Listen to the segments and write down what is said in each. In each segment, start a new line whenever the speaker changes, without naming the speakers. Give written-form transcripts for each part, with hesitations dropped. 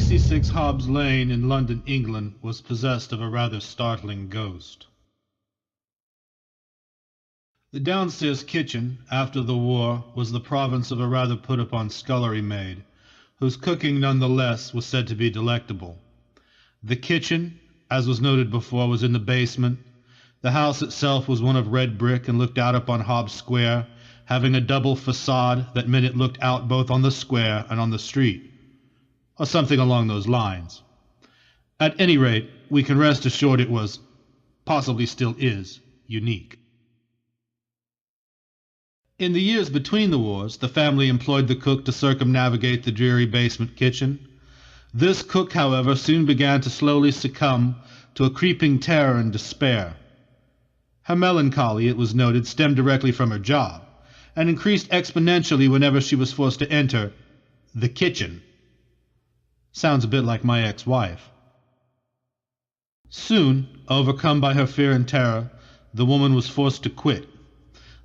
66 Hobs Lane in London, England, was possessed of a rather startling ghost. The downstairs kitchen, after the war, was the province of a rather put-upon scullery maid, whose cooking nonetheless was said to be delectable. The kitchen, as was noted before, was in the basement. The house itself was one of red brick and looked out upon Hobbs Square, having a double facade that meant it looked out both on the square and on the street, or something along those lines. At any rate, we can rest assured it was, possibly still is, unique. In the years between the wars, the family employed the cook to circumnavigate the dreary basement kitchen. This cook, however, soon began to slowly succumb to a creeping terror and despair. Her melancholy, it was noted, stemmed directly from her job, and increased exponentially whenever she was forced to enter the kitchen. Sounds a bit like my ex-wife. Soon, overcome by her fear and terror, the woman was forced to quit.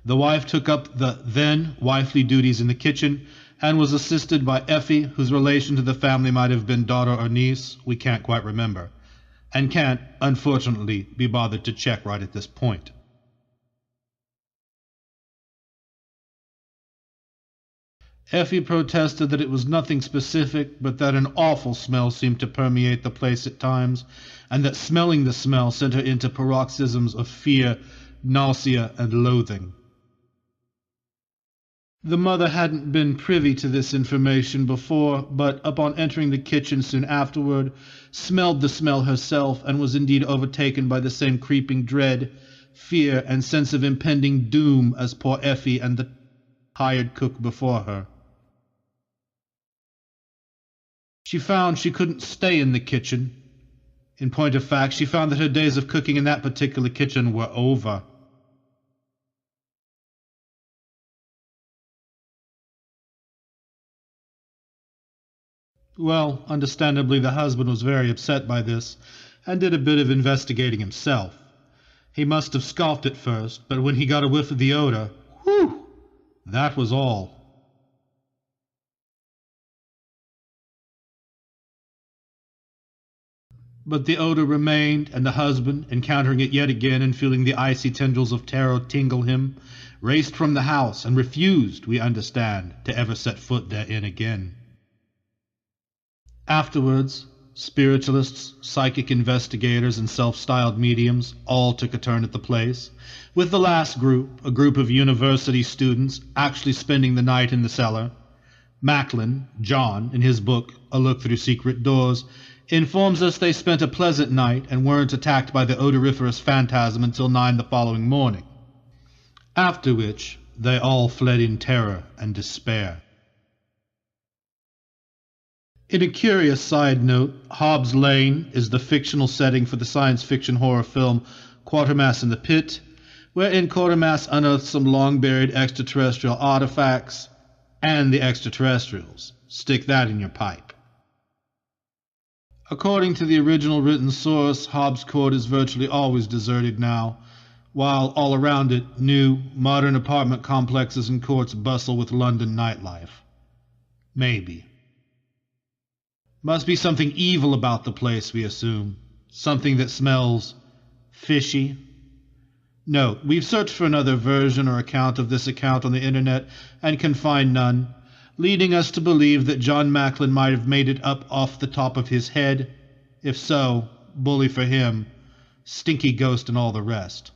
The wife took up the then wifely duties in the kitchen and was assisted by Effie, whose relation to the family might have been daughter or niece, we can't quite remember, and can't, unfortunately, be bothered to check right at this point. Effie protested that it was nothing specific, but that an awful smell seemed to permeate the place at times, and that smelling the smell sent her into paroxysms of fear, nausea, and loathing. The mother hadn't been privy to this information before, but upon entering the kitchen soon afterward, smelled the smell herself, and was indeed overtaken by the same creeping dread, fear, and sense of impending doom as poor Effie and the hired cook before her. She found she couldn't stay in the kitchen. In point of fact, she found that her days of cooking in that particular kitchen were over. Well, understandably, the husband was very upset by this, and did a bit of investigating himself. He must have scoffed at first, but when he got a whiff of the odor, whew, that was all. But the odor remained, and the husband, encountering it yet again and feeling the icy tendrils of terror tingle him, raced from the house and refused, we understand, to ever set foot therein again. Afterwards, spiritualists, psychic investigators, and self-styled mediums all took a turn at the place, with the last group, a group of university students, actually spending the night in the cellar. Macklin, John, in his book A Look Through Secret Doors, informs us they spent a pleasant night and weren't attacked by the odoriferous phantasm until 9 the following morning, after which they all fled in terror and despair. In a curious side note, Hobs Lane is the fictional setting for the science fiction horror film Quatermass in the Pit, wherein Quatermass unearths some long-buried extraterrestrial artifacts, and the extraterrestrials. Stick that in your pipe. According to the original written source, Hobbs Court is virtually always deserted now, while all around it, new, modern apartment complexes and courts bustle with London nightlife. Maybe. Must be something evil about the place, we assume. Something that smells fishy. Note, we've searched for another version or account of this account on the internet and can find none, leading us to believe that John Macklin might have made it up off the top of his head. If so, bully for him, stinky ghost and all the rest.